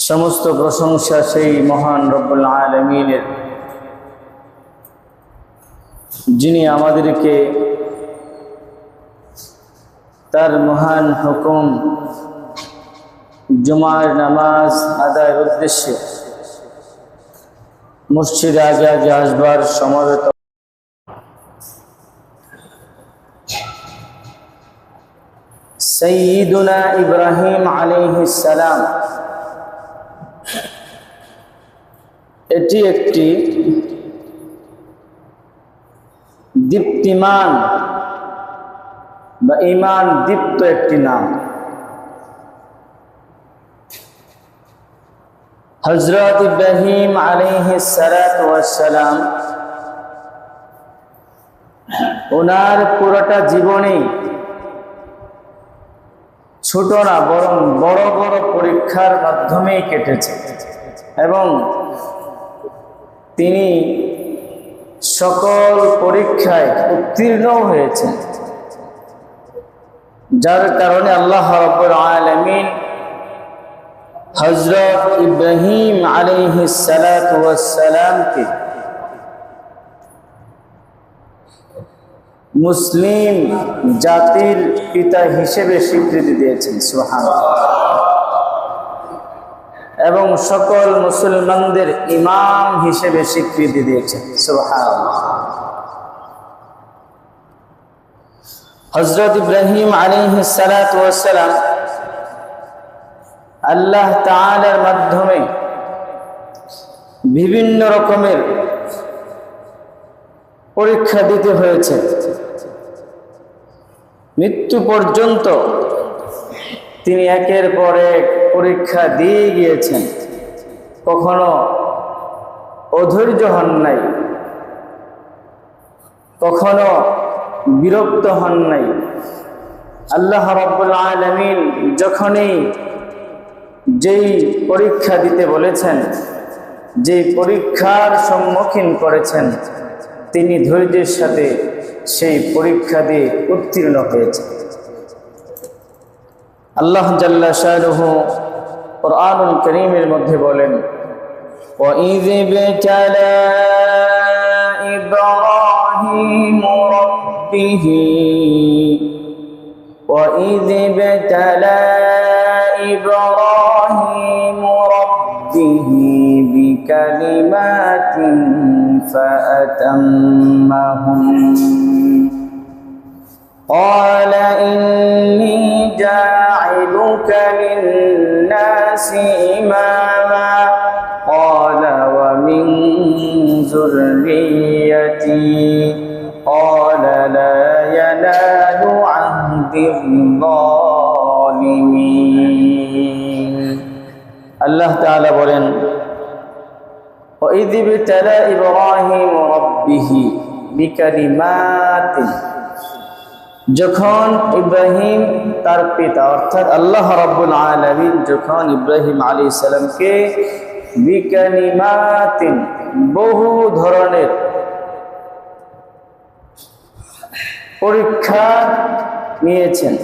সমস্ত প্রশংসা সেই মহান রব্বুল আলামিনের, যিনি আমাদেরকে তার মহান হুকুম জুমার নামাজ আদায়ের উদ্দেশ্যে মসজিদে আগে আগে আসবার সমবেত সাইয়্যিদুনা ইব্রাহিম আলাইহিস সালাম, এটি একটি দীপ্তিমান বা ঈমান দীপ্ত একটি নাম। হযরত ইব্রাহিম আলাইহিস সালাতু ওয়াস সালাম ওনার পুরোটা জীবনে ছোট না বরং বড় বড় পরীক্ষার মাধ্যমেই কেটেছে এবং তিনি সকল পরীক্ষায় উত্তীর্ণ হয়েছেন, যার কারণে আল্লাহ রাব্বুল আলামিন হযরত ইব্রাহিম আলাইহিস সালাতু ওয়াস সালামকে মুসলিম জাতির পিতা হিসেবে স্বীকৃতি দিয়েছেন, সুবহানাল্লাহ, এবং সকল মুসলমানদের ইমাম হিসেবে স্বীকৃতি দিয়েছেন, সুবহানাল্লাহ। হযরত ইব্রাহিম আলাইহিস সালাতু ওয়াস সালাম আল্লাহ তাআলার মাধ্যমে বিভিন্ন রকমের পরীক্ষা দিতে হয়েছে। মৃত্যু পর্যন্ত তিনি একের পর এক পরীক্ষা দিয়ে গিয়েছেন, কখনো অধৈর্য হন নাই, কখনো বিরক্ত হন নাই। আল্লাহ রাব্বুল আলামিন যখনই যেই পরীক্ষা দিতে বলেছেন, যেই পরীক্ষার সম্মুখীন করেছেন, তিনি ধৈর্যের সাথে সেই পরীক্ষা দিয়ে উত্তীর্ণ হয়েছেন। আল্লাহ জাল্লা শানুহু কুরআনুল কারীমের মধ্যে বলেন, وَإِذِ ابْتَلَى إِبْرَاهِيمُ رَبَّهُ وَإِذِ ابْتَلَى إِبْرَاهِيمُ رَبَّهُ بِكَلِمَاتٍ فَأَتَمَّهُنَّ قال إني جاعلك للناس إماما قال ومن ذريتي قال لا ينال عهد الظالمين। আল্লাহ তাআলা বলেন, وإذ ابتلى إبراهيم ربه بكلمات, যখন ইব্রাহিম তার পিতা অর্থাৎ আল্লাহ রাব্বুল আলামিন যখন ইব্রাহিম আলাইহিস সালামকে বিকালিমাতিন বহু ধরনের পরীক্ষা নিয়েছেন,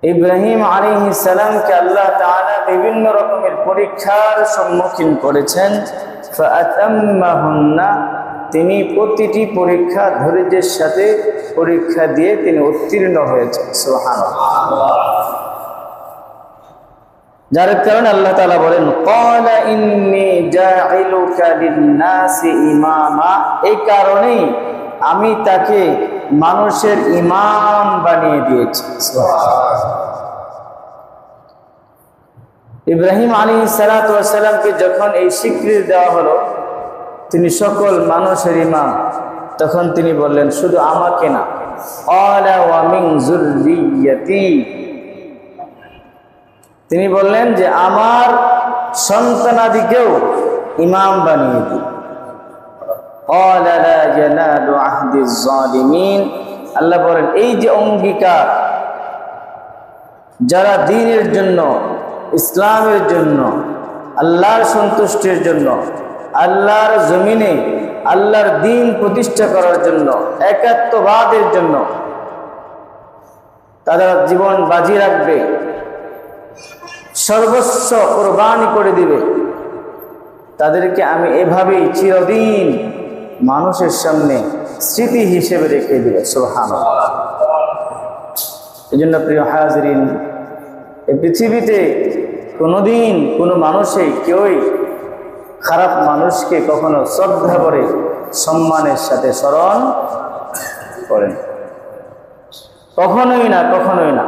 ইব্রাহিম আলাইহিস সালামকে আল্লাহ তাআলা বিভিন্ন রকমের পরীক্ষার সম্মুখীন করেছেন। ফাআতাম্মাহুন্না, তিনি প্রতিটি পরীক্ষা ধৈর্যের সাথে পরীক্ষা দিয়ে তিনি উত্তীর্ণ হয়েছেন, সুবহানাল্লাহ। যার কারণে আল্লাহ তাআলা বলেন, ক্বালা ইন্নী জাইলুকা লিন-নাসি ইমামা, এই কারণেই আমি তাকে মানুষের ইমাম বানিয়ে দিয়েছি, সুবহানাল্লাহ। ইব্রাহিম আলাইহিস সালাতু ওয়াস সালামকে যখন এই স্বীকৃতি দেওয়া হলো তিনি সকল মানুষের ইমাম, তখন তিনি বললেন শুধু আমাকে না, ক্বালা ওয়া মিন যুররিয়্যাতি, তিনি বললেন যে আমার সন্তানাদিকেও ইমাম বানিয়ে দিই। ক্বালা লা ইয়ানালু আহদিজ জালিমিন, আল্লাহ বলেন এই যে অঙ্গীকার যারা দ্বীনের জন্য, ইসলামের জন্য, আল্লাহর সন্তুষ্টির জন্য, আল্লাহর জমিনে আল্লাহর দ্বীন প্রতিষ্ঠা করার জন্য, একাত্মবাদের জন্য তারা জীবন বাজি রাখবে, সর্বস্ব কুরবানি করে দিবে, তাদেরকে আমি এভাবেই চিরদিন মানুষের সামনে স্মৃতি হিসেবে রেখে দিবে। সুবহানাল্লাহ। এই জন্য প্রিয় হাজিরিন, এই পৃথিবীতে কোনোদিন কোনো মানুষই কেউই খারাপ মানুষকে কখনো শ্রদ্ধা করে সম্মানের সাথে স্মরণ করেন, কখনোই না, কখনোই না।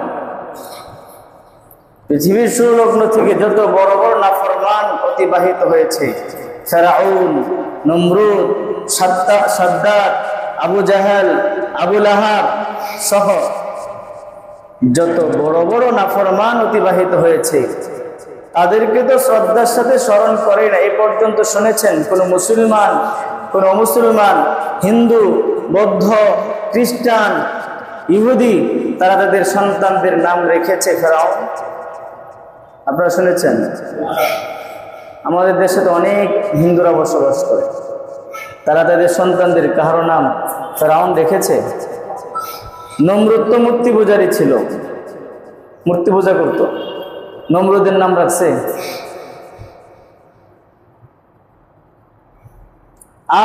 পৃথিবীর সুলগ্ন থেকে যত বড় বড় নাফরমান অতিবাহিত হয়েছে, ফেরাউন, নমরুদ, সাদ্দাত, আবু জাহেল, আবু লাহাব সহ যত বড় বড় নাফরমান অতিবাহিত হয়েছে, তাদেরকে তো শ্রদ্ধার সাথে স্মরণ করে না। এই পর্যন্ত শুনেছেন কোন মুসলমান, কোন অমুসলমান, হিন্দু, বৌদ্ধ, খ্রিস্টান, ইহুদি তারা তাদের সন্তানদের নাম রেখেছে ফেরাউন? আপনারা শুনেছেন? আমাদের দেশে তো অনেক হিন্দুরা বসবাস করে, তারা তাদের সন্তানদের কারো নাম ফেরাউন রেখেছে? নমরুদ তো মূর্তি পূজারী ছিল, মূর্তি পূজা করত, নমরুদের নাম রাখছে?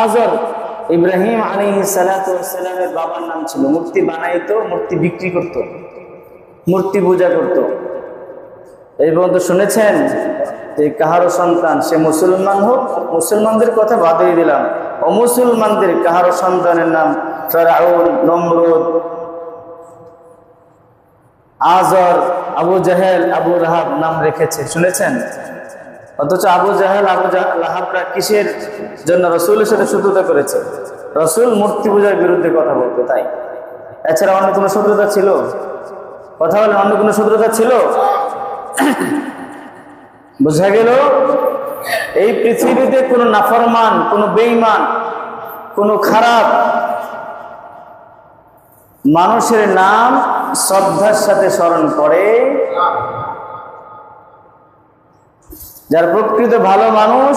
আজর, ইব্রাহিম আলাইহিস সালাতু ওয়াস সালামের বাবার নাম ছিল, মূর্তি বানাইতো, মূর্তি বিক্রি করত, মূর্তি পূজা করত। এই পর্যন্ত শুনেছেন যে কাহারো সন্তান, সে মুসলমান হোক, মুসলমানদের কথা বাদই দিলাম, অমুসলমানদের কাহারো সন্তানের নাম ফেরাউন, নমরুদ, আজর, আবু জাহেল, আবু লাহাব নাম রেখেছে? শুনেছেন? অথচ আবু জাহেল, আবু লাহাবরা কিসের জন্য রসুলের সাথে শত্রুতা করেছে? রসুল মূর্তি পূজার বিরুদ্ধে কথা বলতো, তাই। এছাড়া অন্য কোনো শত্রুতা ছিল? কথা বলেন, অন্য কোনো শত্রুতা ছিল? বোঝা গেল এই পৃথিবীতে কোনো নাফরমান, কোনো বেঈমান, কোনো খারাপ মানুষের নাম শ্রদ্ধার সাথে স্মরণ করে। যার প্রকৃত ভালো মানুষ,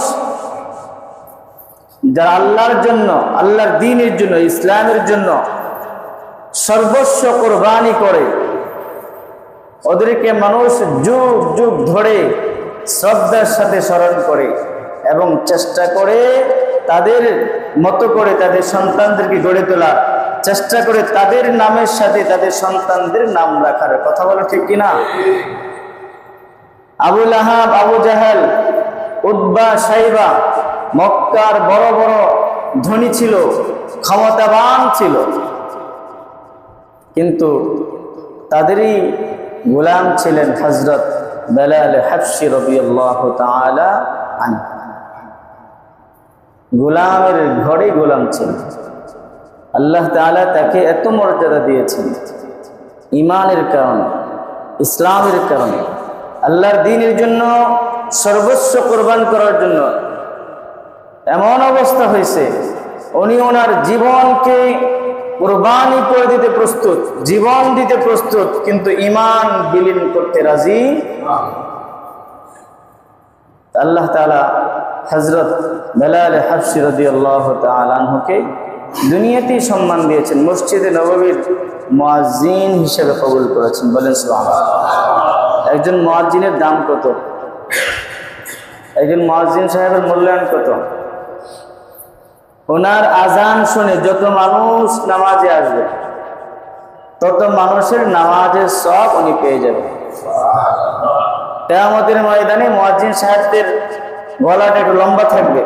যারা আল্লাহর জন্য, আল্লাহর দ্বীনের জন্য, ইসলামের জন্য সর্বস্ব কোরবানি করে, ওদেরকে মানুষ যুগ যুগ ধরে শ্রদ্ধার সাথে স্মরণ করে এবং চেষ্টা করে তাদের মতো করে তাদের সন্তানদেরকে গড়ে তোলার চেষ্টা করে, তাদের নামের সাথে তাদের সন্তানদের নাম রাখার। কথা বলো ঠিক কিনা? আবু লাহাব, আবু জাহেল, উতবা, সাইবা মক্কার বড় বড় ধনী ছিল, ক্ষমতাবান ছিল, কিন্তু তাদেরই গোলাম ছিলেন হযরত বেলাল হাবশী রাদিয়াল্লাহু তাআলা আনহু। গোলামের ঘরে গোলাম ছিলেন। আল্লাহ তাআলা তাকে এত মর্যাদা দিয়েছেন ঈমানের কারণে, ইসলামের কারণে, আল্লাহর দ্বীনের জন্য সর্বস্ব কোরবান করার জন্য। এমন অবস্থা হয়েছে উনি ওনার জীবনকে কোরবানি করে দিতে প্রস্তুত, জীবন দিতে প্রস্তুত, কিন্তু ঈমান বিলীন করতে রাজি। আল্লাহ তাআলা হযরত বেলাল হাবশী রাদিয়াল্লাহু তাআলা আনহুকে দুনিয়াতেই সম্মান দিয়েছেন, মসজিদে নববীর মুয়াজ্জিন হিসেবে কবুল করেছেন। বলেন সুবহানাল্লাহ। একজন মুয়াজ্জিনের দাম কত? একজন মুয়াজ্জিন সাহেবের মূল্যায়ন কত? ওনার আজান শুনে যত মানুষ নামাজে আসবে, তত মানুষের নামাজের সওয়াব উনি পেয়ে যাবেন। কিয়ামতের ময়দানে মুয়াজ্জিন সাহেবদের গলাটা একটু লম্বা থাকবে,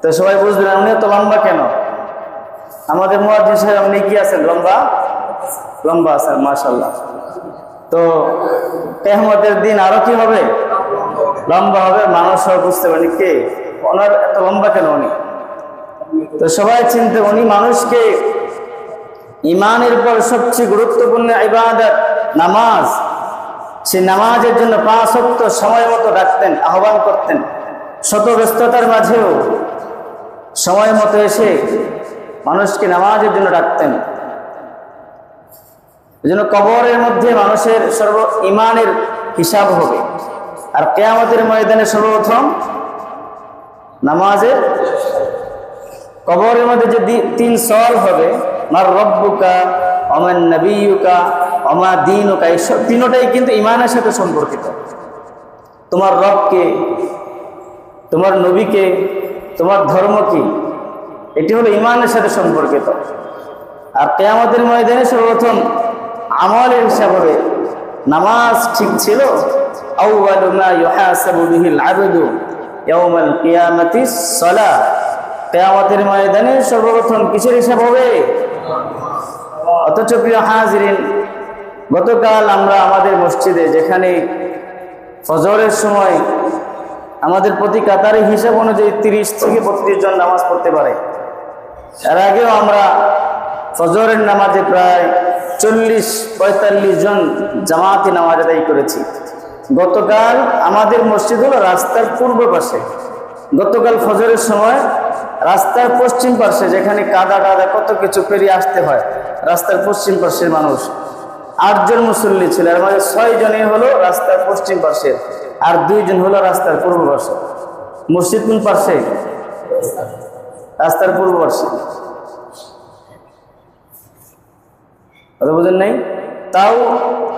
তো সবাই বুঝবেন উনি তো লম্বা কেন। আমাদের মুয়াজ্জিন সাহেব আপনি কি আছেন? লম্বা লম্বা আছেন, মাশাআল্লাহ। তো কিয়ামতের দিন আরো কি হবে? লম্বা হবে, মানুষ সব বুঝতে পারেন কে ওনার এত লম্বা কেন উনি। তো সবাই চিনতে, উনি মানুষকে ঈমানের পর সবচেয়ে গুরুত্বপূর্ণ ইবাদত নামাজ, সেই নামাজের জন্য 5 ওয়াক্ত সময় মতো রাখতেন, আহ্বান করতেন। শত ব্যস্ততার মাঝেও সময় মতো এসে মানুষকে নামাজের জন্য ডাকতেন। এই জন্য কবরের মধ্যে মানুষের ঈমানের হিসাব হবে, আর কিয়ামতের ময়দানে সর্বপ্রথম নামাজের, কবরের মধ্যে যে 3 সওয়াল হবে, মার রব্বুকা, ওমান নবিয়ুকা, ওমা দীনুকা, এই তিনটাই কিন্তু ঈমানের সাথে সম্পর্কিত। তোমার রবকে, তোমার নবীকে, তোমার ধর্ম কি। এটি হলো ঈমানের সাথে সম্পর্কিত। আর কিয়ামতের ময়দানে সর্বপ্রথম আমলের হিসাব হবে নামাজ ঠিক ছিল। আউয়ালু মা ইউহাসাবু বিহিল আবদু ইয়াউমাল কিয়ামাতিস সালাহ। কিয়ামতের ময়দানে সর্বপ্রথম কিসের হিসাব হবে? অথচ প্রিয় হাজিরিন, গতকাল আমরা আমাদের মসজিদে যেখানে ফজরের সময় আমাদের প্রতি কাতারে হিসাব অনুযায়ী 30 থেকে 32 জন নামাজ পড়তে পারে, এর আগেও আমরা ফজরের নামাজে প্রায় 40-45 জন জামাতি নামাজ আদায় করেছি। গতকাল আমাদের মসজিদ হলো রাস্তার পূর্ব পাশে। গতকাল ফজরের সময় রাস্তার পশ্চিম পাশে, যেখানে কাদা টাদা কত কিছু পেরিয়ে আসতে হয়, রাস্তার পশ্চিম পাশের মানুষ 8 জন মুসল্লি ছিল। এর মধ্যে 6 জনই হলো রাস্তার পশ্চিম পাশে, আর 2 জন হলো রাস্তার পূর্ব পাশে। মসজিদ কোন পাশে? রাস্তার পূর্ব পাশে। কথা বুঝেন নাই? তাও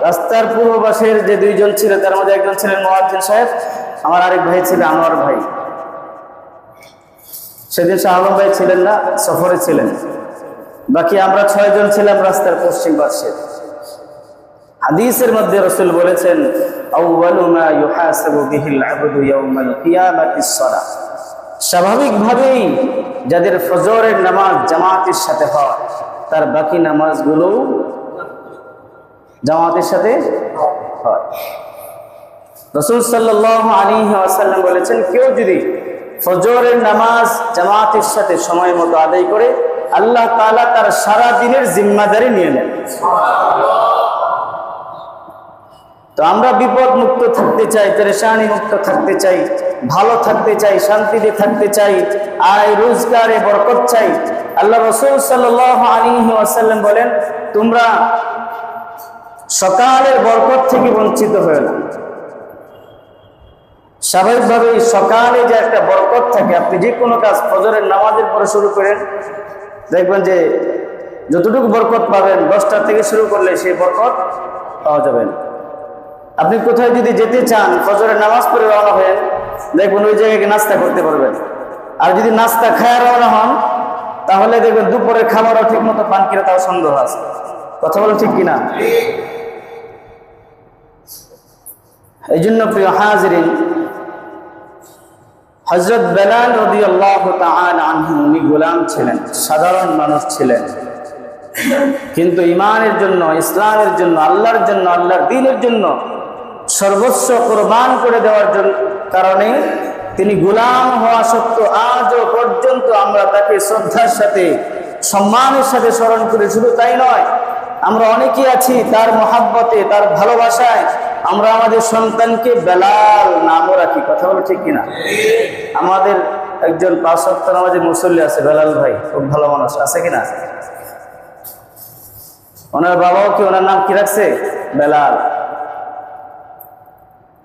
রাস্তার পূর্ব পাশের যে 2 জন ছিল, তার মধ্যে একজন ছিলেন মুয়াজ্জিন সাহেব, আমার আরেক ভাই ছিল আনোয়ার ভাই। সেদিন শাহ আলম ভাই ছিলেন না, সফরে ছিলেন। বাকি আমরা 6 জন ছিলাম রাস্তার পশ্চিম পাশে। হাদিসের মধ্যে রাসূল বলেছেন, আউয়ালু মা ইউহাসাবু বিহিল আবদু ইয়াউমাল কিয়ামাতিস সালাহ। স্বাভাবিকভাবেই যাদের ফজরের নামাজ জামাতের সাথে হয়, তার বাকি নামাজগুলো জামাতের সাথে হয়। রাসূল সাল্লাল্লাহু আলাইহি ওয়াসাল্লাম বলেছেন, কেউ যদি ফজরের নামাজ জামাতের সাথে সময় মতো আদায় করে, আল্লাহ তাআলা তার সারা দিনের জিম্মাদারি নিয়ে নেন। তো আমরা বিপদ মুক্ত থাকতে চাই, পেরেশানি মুক্ত থাকতে চাই, ভালো থাকতে চাই, শান্তিতে থাকতে চাই, আয় রোজগারে বরকত চাই। আল্লাহ রাসূল সাল্লাল্লাহু আলাইহি ওয়াসাল্লাম বলেন, তোমরা সকালের বরকত থেকে বঞ্চিত হয়ে না। স্বাভাবিকভাবে সকালে যে একটা বরকত থাকে, আপনি যে কোনো কাজ ফজরের নামাজের পরে শুরু করেন, দেখবেন যে যতটুকু বরকত পাবেন 10টা থেকে শুরু করলে সেই বরকত পাওয়া যাবে না। আপনি কোথায় যদি যেতে চান, ফজরের নামাজ পড়ে রওনা হয়ে, দেখবেন ওই জায়গায় নাস্তা করতে পারবেন। আর যদি নাস্তা খায় রওনা হন, তাহলে দেখবেন দুপুরের খাবারও ঠিক মতো পান কিনা তাও সন্দেহ আছে। কথা বলো ঠিক কিনা? এই জন্য প্রিয় হাজিরিন, হযরত বেলাল রাদিয়াল্লাহু তাআলা আনহু উনি গোলাম ছিলেন, সাধারণ মানুষ ছিলেন, কিন্তু ঈমানের জন্য, ইসলামের জন্য, আল্লাহর জন্য, আল্লাহর দ্বীনের জন্য সর্বস্ব কুরবান করে দেওয়ার কারণে তিনি গোলাম হওয়া সত্ত্বেও আজও পর্যন্ত আমরা তাকে শ্রদ্ধার সাথে, সম্মানের সাথে স্মরণ করি। শুধু তাই নয়, আমরা অনেকেই আছি তার মহাব্বতে, তার ভালোবাসায় আমরা আমাদের সন্তানকে বেলাল নামও রাখি। কথা বলো ঠিক কিনা? আমাদের একজন 5 ওয়াক্ত নামাজের মুসল্লি আছে, বেলাল ভাই, খুব ভালো মানুষ, আছে কিনা? ওনার বাবাও কি ওনার নাম কি রাখছে? বেলাল।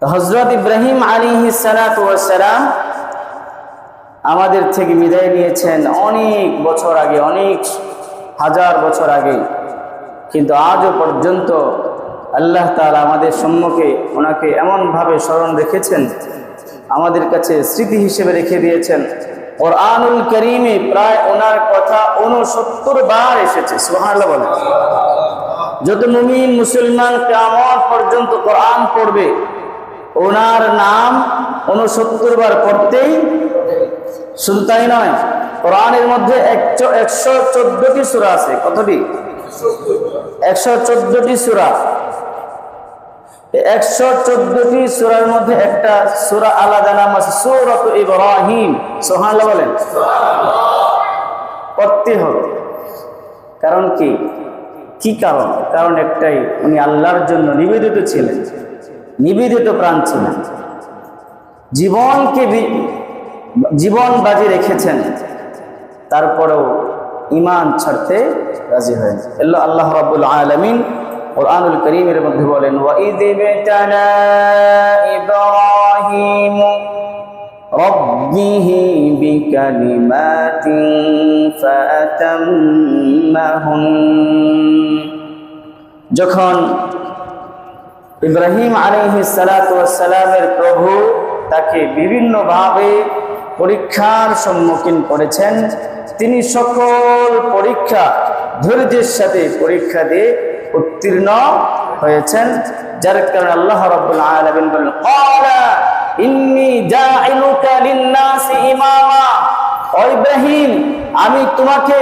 হযরত ইব্রাহিম আলাইহিস সালাতু ওয়াস সালাম আমাদের থেকে বিদায় নিয়েছেন অনেক বছর আগে, অনেক হাজার বছর আগে, কিন্তু আজও পর্যন্ত আল্লাহ তাআলা আমাদের সম্মুখে ওনাকে এমনভাবে স্মরণ রেখেছেন, আমাদের কাছে স্মৃতি হিসেবে রেখে দিয়েছেন। কুরআনুল কারীমে প্রায় ওনার কথা 69 বার এসেছে। সুবহানাল্লাহ বলেন। যত মুমিন মুসলমান কিয়ামত পর্যন্ত কোরআন পড়বে, ওনার নাম 69 বার পড়তেই। শুধু তাই নয়, কোরআনের মধ্যে 114টি সূরা আছে। কতটি? 114টি সূরা। 114টি সূরার মধ্যে একটা সূরা আলাদা নাম আছে, সূরাত ইব্রাহিম। সুবহানাল্লাহ বলেন। পড়তে হবে। কারণ কি? কি কারণ? কারণ একটাই, উনি আল্লাহর জন্য নিবেদিত ছিলেন, নিবেদিত প্রাণ ছিলেন, জীবন বাজি রেখেছেন, তারপরেও ঈমান ছাড়তে রাজি হয়েন। আল্লাহ রাব্বুল আলামিন কুরআনুল কারীমের মধ্যে বলেন, ওয়াইদ বিতালা ইব্রাহিম রাব্বিহি বিকালিমাতিন ফাতাম্মাহুন। যখন ইব্রাহিম আলাইহিস সালাতু ওয়াস সালামের প্রভু তাকে বিভিন্নভাবে পরীক্ষার সম্মুখীন করেছেন। তিনি সকল পরীক্ষা ধৈর্যের সাথে পরীক্ষা দিয়ে উত্তীর্ণ হয়েছেন, যার কারণে আল্লাহ রাব্বুল আলামিন বলেন, ক্বালা ইন্নী জাইলুকা লিন-নাসি ইমামা, ও ইব্রাহিম আমি তোমাকে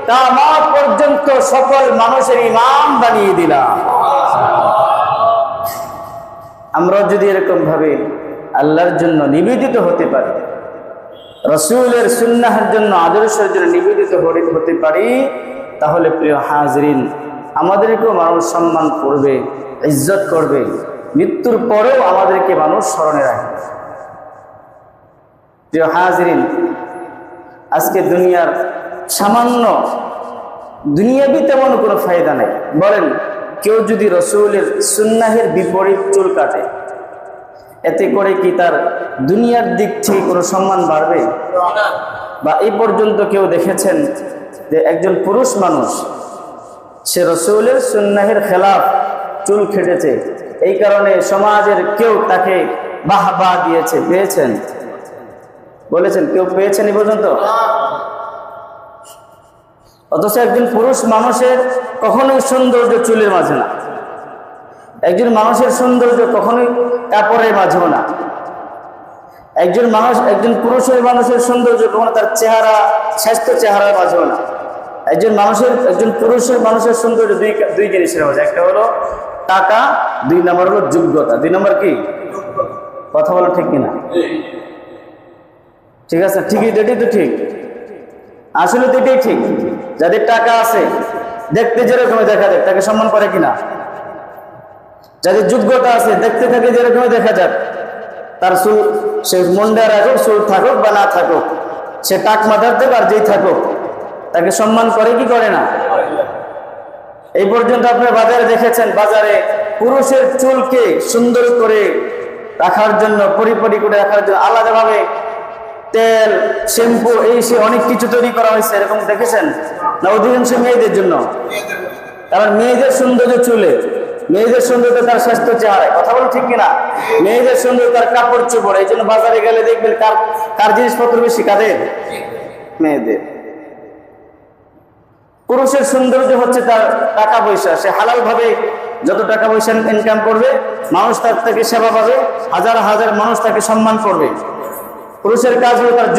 কিয়ামত পর্যন্ত সকল মানুষের ইমাম বানিয়ে দিলাম। আমরা যদি এরকম ভাবে আল্লাহর জন্য নিবেদিত হতে পারি, রাসূলের সুন্নাহের জন্য আদর্শের জন্য নিবেদিত হতে পারি, তাহলে প্রিয় হাজরিন আমাদেরকেও মানুষ সম্মান করবে, ইজ্জত করবে, মৃত্যুর পরেও আমাদেরকে মানুষ স্মরণে রাখবে। প্রিয় হাজরিন, আজকে দুনিয়ার সামান্য দুনিয়াবি তেমন কোনো ফায়দা নেই। বলেন, কেউ যদি রাসূলের সুন্নাহের বিপরীত চুল কাটে, এতে করে কি তার দুনিয়ার দিক থেকে কোনো সম্মান বাড়বে? বা এই পর্যন্ত কেউ দেখেছেন যে একজন পুরুষ মানুষ সে রাসূলের সুন্নাহের খেলাফ চুল কেটেছে, এই কারণে সমাজের কেউ তাকে বাহবা দিয়েছে? পেয়েছেন? বলেছেন কেউ পেয়েছেন এই পর্যন্ত? অথচ একজন পুরুষ মানুষের কখনোই সৌন্দর্য চুলের মাঝে না, একজন মানুষের সৌন্দর্য কখনোই কাপড়ের মাঝেও না। একজন মানুষের সৌন্দর্য কখনো তার চেহারা, স্বাস্থ্য চেহারার মাঝেও না। একজন পুরুষের মানুষের সৌন্দর্য দুই জিনিসের মাঝে, একটা হলো টাকা, 2 নম্বর হলো যোগ্যতা। 2 নম্বর কি? কথা বলো ঠিক কিনা? ঠিক আছে, ঠিকই, এটাই তো ঠিক, আসলে তো এটাই ঠিক। যাদের টাকা আছে, দেখতে যেরকম দেখা যায় তাকে সম্মান করে কিনা? যাদের যোগ্যতা আছে, দেখতে থাকে যেরকম দেখা যাক, তার চুল, সে মুন্ডা রাখুক, চুল থাকুক বা না থাকুক, সে টাক মাথার থেকে আর যেই থাকুক, তাকে সম্মান করে কি করে না? এই পর্যন্ত আপনার বাজারে দেখেছেন, বাজারে পুরুষের চুলকে সুন্দর করে রাখার জন্য, পরিপাটি করে রাখার জন্য আলাদাভাবে তেল, শ্যাম্পু, এই সে অনেক কিছু তৈরি করা হয়েছে, এরকম দেখেছেন না? অধিকাংশ মেয়েদের জন্য, কারণ মেয়েদের সৌন্দর্য চুলে, মেয়েদের সৌন্দর্য তার স্বাস্থ্য চেহারায়। কথা বলো ঠিক কিনা? মেয়েদের সৌন্দর্য তার কাপড় চোপড়। এই জন্য বাজারে গেলে দেখবেন কার জিনিসপত্র বেশি? কাদের? মেয়েদের। পুরুষের সৌন্দর্য হচ্ছে তার টাকা পয়সা, সে হালাল ভাবে যত টাকা পয়সা ইনকাম করবে, মানুষ তার থেকে সেবা পাবে, হাজার হাজার মানুষ তাকে সম্মান করবে। পুরুষের কাজ হলো তার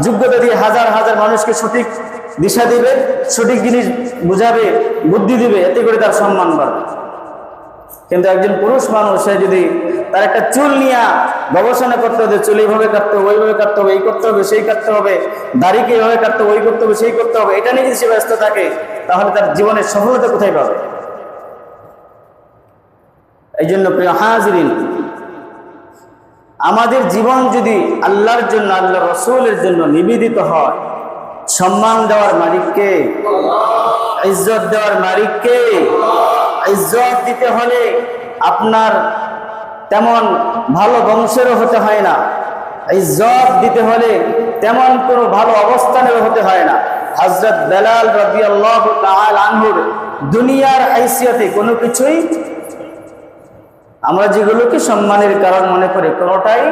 যোগ্যতা দিয়ে হাজার হাজার মানুষকে সঠিক দিশা দিবে, সঠিক জিনিস বুঝাবে, বুদ্ধি দিবে, এতে করে তার সম্মান বাড়বে। কিন্তু একজন পুরুষ মানুষ, সে যদি তার একটা চুল নিয়ে গবেষণা করতে হবে, চুল এইভাবে কাটতে হবে, ওইভাবে কাটতে হবে, এই করতে হবে, সেই কাটতে হবে, দাড়িকে এইভাবে কাটতে হবে, ওই করতে হবে, সেই করতে হবে, এটা নিয়ে যদি সে ব্যস্ত থাকে, তাহলে তার জীবনের সফলতা কোথায় পাবে? এই জন্য প্রিয় হাজরিন, আমাদের জীবন যদি আল্লাহর জন্য, আল্লাহ রাসূলের জন্য নিবেদিত হয়, সম্মান দেওয়ার মালিককে, ইজ্জত দেওয়ার মালিককে। ইজ্জত দিতে হলে আপনার তেমন ভালো বংশেরও হতে হয় না, ইজ্জত দিতে হলে তেমন কোনো ভালো অবস্থানেরও হতে হয় না। হযরত বেলাল রাদিয়াল্লাহু তাআলা আনহুর দুনিয়ার হাইসিয়তে কোনো কিছুই, আমরা যেগুলোকে সম্মানের কারণ মনে করি, কোনোটাই।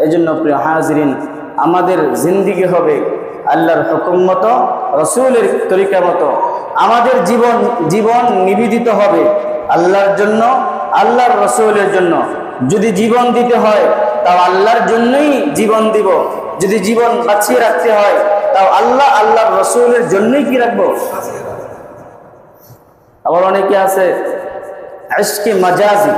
এই জন্য প্রিয় হাজরিন, আমাদের জিন্দিগি হবে আল্লাহর হুকুম মতো, রাসূলের তরিকা মতো। আমাদের জীবন নিবেদিত হবে আল্লাহর জন্য, আল্লাহর রাসূলের জন্য। যদি জীবন দিতে হয় তাও আল্লাহর জন্যই জীবন দিব, যদি জীবন বাঁচিয়ে রাখতে হয় তাও আল্লাহর রাসূলের জন্যই কি রাখবো। আবার অনেকে আছে ইশকে মাজাজি।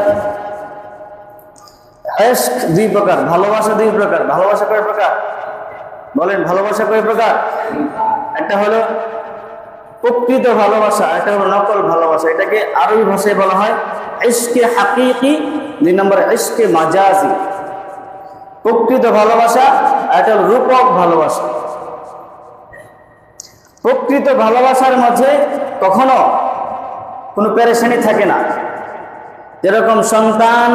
ইশক 2 প্রকার, ভালোবাসা 2 প্রকার। ভালোবাসা কয় প্রকার? বলেন, ভালোবাসা কয় প্রকার? একটা হলো প্রকৃত ভালোবাসা, একটা হলো নকল ভালোবাসা। এটাকে আরবি ভাষায় বলা হয় ইশকে হাকিকি, 2 নম্বর ইশকে মাজাজি। প্রকৃত ভালোবাসা, একটা হলো রূপক ভালোবাসা। প্রকৃত ভালোবাসার মাঝে কখনো কোনো পেরেশানি থাকে না। যেরকম সন্তান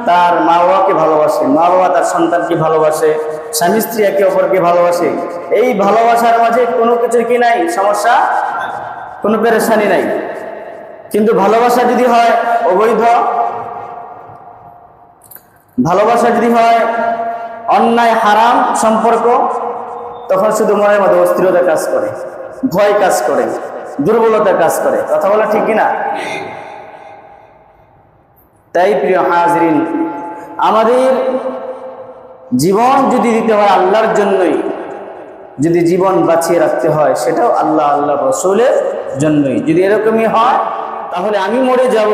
তার মা বাবাকে ভালোবাসে, মা বাবা তার সন্তানকে ভালোবাসে, স্বামী স্ত্রী একে অপরকে ভালোবাসে, এই ভালোবাসার মাঝে কোনো কিছুর কি নাই, সমস্যা, কোনো পেরেশানি নাই। কিন্তু ভালোবাসা যদি হয় অবৈধ, ভালোবাসা যদি হয় অন্যায় হারাম সম্পর্ক, তখন শুধু মনের মধ্যে অস্থিরতা কাজ করে, ভয় কাজ করে, দুর্বলতা কাজ করে। কথা বলা ঠিক কিনা? তাই প্রিয় হাজরিন, আমাদের জীবন যদি দিতে হয় আল্লাহর জন্যই, যদি জীবন বাঁচিয়ে রাখতে হয় সেটাও আল্লাহ আল্লাহ রাসূলের জন্যই। যদি এরকমই হয় তাহলে আমি মরে যাব,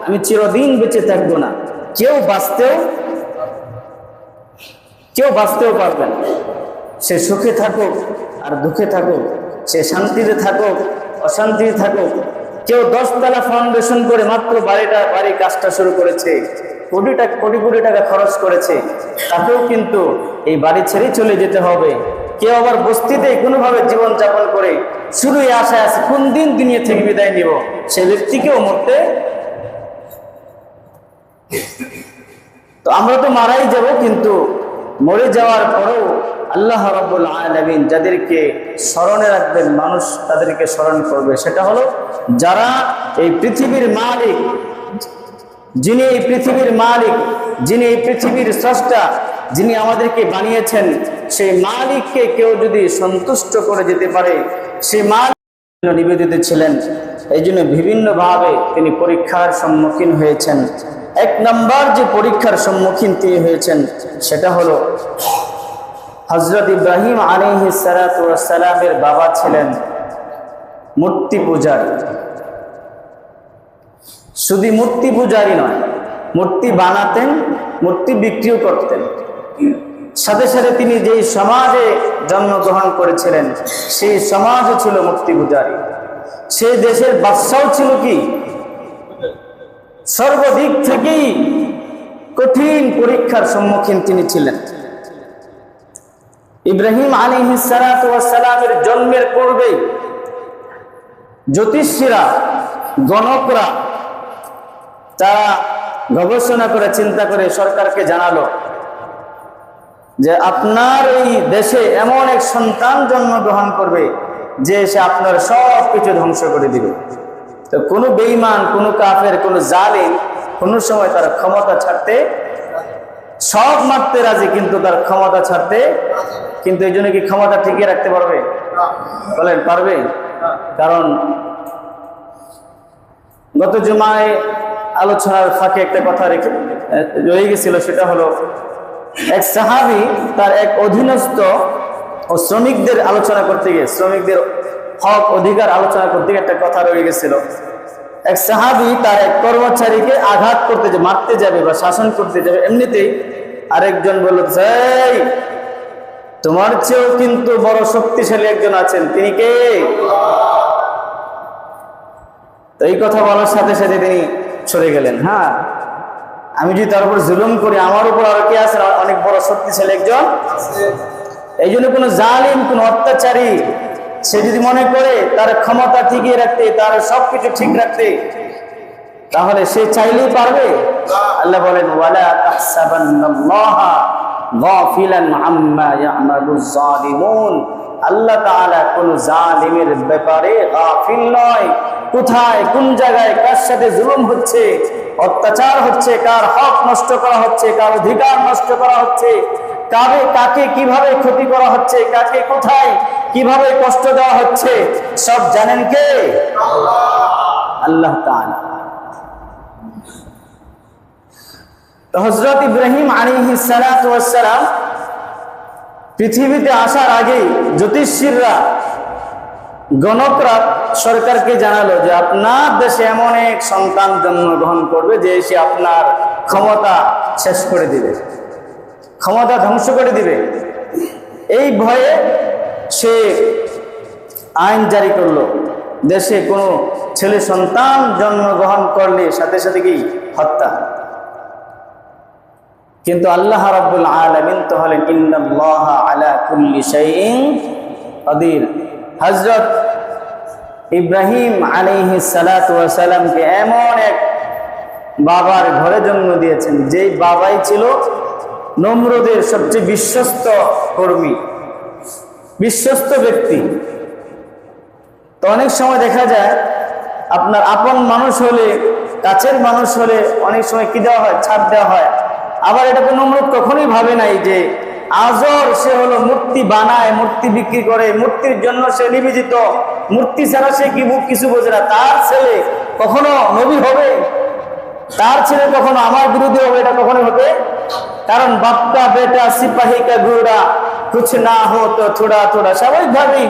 আমি চিরদিন বেঁচে থাকবো না, কেউ বাঁচতেও পারবে না। সে সুখে থাকুক আর দুঃখে থাকুক, সে শান্তিতে থাকুক অশান্তিতে থাকুক। কেউ 10 তলা ফাউন্ডেশন করে মাত্র বাড়ি কাজটা শুরু করেছে, কোটি কোটি টাকা খরচ করেছে, তাকেও কিন্তু এই বাড়ি ছেড়ে চলে যেতে হবে। কেউ আবার বস্তিতে কোনোভাবে জীবন যাপন করে শুধু এই আশায় আছে কোন দিন দুনিয়া থেকে বিদায় নিব, সে ব্যক্তিকেও মরতে। তো আমরা তো মারাই যাব, কিন্তু মরে যাওয়ার পরেও আল্লাহ রাব্বুল আলামিন যাদেরকে স্মরণে রাখবেন, মানুষ তাদেরকে স্মরণ করবে। সেটা হলো যারা এই পৃথিবীর মালিক, যিনি এই পৃথিবীর মালিক, যিনি এই পৃথিবীর স্রষ্টা, যিনি আমাদেরকে বানিয়েছেন, সেই মালিককে কেউ যদি সন্তুষ্ট করে যেতে পারে, সেই মালিক নিবেদিত ছিলেন। এই জন্য বিভিন্নভাবে তিনি পরীক্ষার সম্মুখীন হয়েছেন। 1 নম্বর যে পরীক্ষার সম্মুখীন তিনি হয়েছেন সেটা হলো হযরত ইব্রাহিম আলাইহিস সালাতু ওয়াস সালামের বাবা ছিলেন মূর্তি পূজারী। শুধু মূর্তি পূজারী নয়, মূর্তি বানাতেন, মূর্তি বিক্রিও করতেন। সাথে সাথে তিনি যেই সমাজে জন্মগ্রহণ করেছিলেন সেই সমাজও ছিল মূর্তি পূজারী। সেই দেশের বাদশাও ছিল কি সর্বদিক থেকেই কঠিন পরীক্ষার সম্মুখীন তিনি ছিলেন। ইব্রাহিম আলাইহিস সালাতু ওয়াস সালামের জন্মের পূর্বেই জ্যোতিষীরা, গণকরা তারা গবেষণা করে চিন্তা করে সরকারকে জানালো যে আপনার এই দেশে এমন এক সন্তান জন্মগ্রহণ করবে যে সে আপনার সব কিছু ধ্বংস করে দিবে। তো কোনো বেঈমান, কোনো কাফের, কোনো জালিম কোনো সময় তার ক্ষমতা ছাড়তে, সব মারতে রাজি কিন্তু তার ক্ষমতা ছাড়তে, কিন্তু এই জন্য কি ক্ষমতা টিকিয়ে রাখতে পারবে? বলেন পারবে? কারণ গত জুমায় আলোচনার ফাঁকে একটা কথা রয়ে গেছিল, সেটা হলো এক সাহাবী তার এক অধীনস্থ ও শ্রমিকদের আলোচনা করতে গিয়ে, শ্রমিকদের হক অধিকার আলোচনা করতে গিয়ে একটা কথা রয়ে গেছিল। এক সাহাবী তার এক কর্মচারীকে আঘাত করতে যাবে, মারতে যাবে বা শাসন করতে যাবে, এমনিতেই আরেকজন বলল, এই তোমার চেয়েও কিন্তু বড় শক্তিশালী একজন আছেন, তিনি কে? তো এই কথা বলার সাথে সাথে তিনি সরে গেলেন। হ্যাঁ, আমি যদি তার উপর জুলুম করি, আমার উপর আর কে আছে? অনেক বড় শক্তিশালী একজন। এই জন্য কোনো জালিম, কোনো অত্যাচারী সে যদি মনে করে তার ক্ষমতা টিকিয়ে রাখতে, তার সবকিছু ঠিক রাখতে, তাহলে সে চাইলেই পারবে? আল্লাহ বলেন, ওয়ালা তাহসাবান্নাল্লাহা গাফিলান আম্মা ইয়ামালুজ জালিমুন। আল্লাহ তাআলা কোন জালিমের ব্যাপারে গাফিল নয়। কোথায়, কোন জায়গায়, কার সাথে জুলুম হচ্ছে, অত্যাচার হচ্ছে, কার হক নষ্ট করা হচ্ছে, কার অধিকার নষ্ট করা হচ্ছে, কাকে কিভাবে ক্ষতি করা হচ্ছে, কাকে কোথায় কিভাবে কষ্ট দেওয়া হচ্ছে, সব জানেন কে? আল্লাহ তাআলা। হযরত ইব্রাহিম আলাইহিস সালাতু ওয়াস সালাম পৃথিবীতে আসার আগেই জ্যোতিষীরা, গণকরা সরকারকে জানালো যে আপনার দেশে এমন এক সন্তান জন্মগ্রহণ করবে যে সে আপনার ক্ষমতা শেষ করে দিবে, ক্ষমতা ধ্বংস করে দিবে। এই ভয়ে সে আইন জারি করলো, দেশে কোনো ছেলে সন্তান জন্মগ্রহণ করলে সাথে সাথে কি হত্যা। কিন্তু আল্লাহ রাব্বুল আলামিন তো হলেন ইন্নাল্লাহা আলা কুল্লি শাইইন কাদির। হযরত ইব্রাহিম আলাইহিস সালাতু ওয়াস সালামকে এমন এক বাবার ঘরে জন্ম দিয়েছেন, যেই বাবাই ছিল নমরুদের সবচেয়ে বিশ্বস্ত কর্মী, বিশ্বস্ত ব্যক্তি। তো অনেক সময় দেখা যায় আপনার আপন মানুষ হলে, কাছের মানুষ হলে অনেক সময় কি দেওয়া হয়? ছাড় দেওয়া হয়। আবার এটা তো নমরুদ কখনোই ভাবে নাই যে আজর সে হলো মূর্তি বানায়, মূর্তি বিক্রি করে, মূর্তির জন্য সে নিবেদিত, মূর্তি ছাড়া সে কিছু বোঝে না। তার ছেলে কখনো নবী হবে? তার ছেলে কখনো আমার বিরোধী হবে? এটা কখনো হতে, কারণ বাপকা বেটা সিপাহী কা ঘোড়া কুছ না হো তো থোড়া থোড়া, স্বাভাবিকভাবেই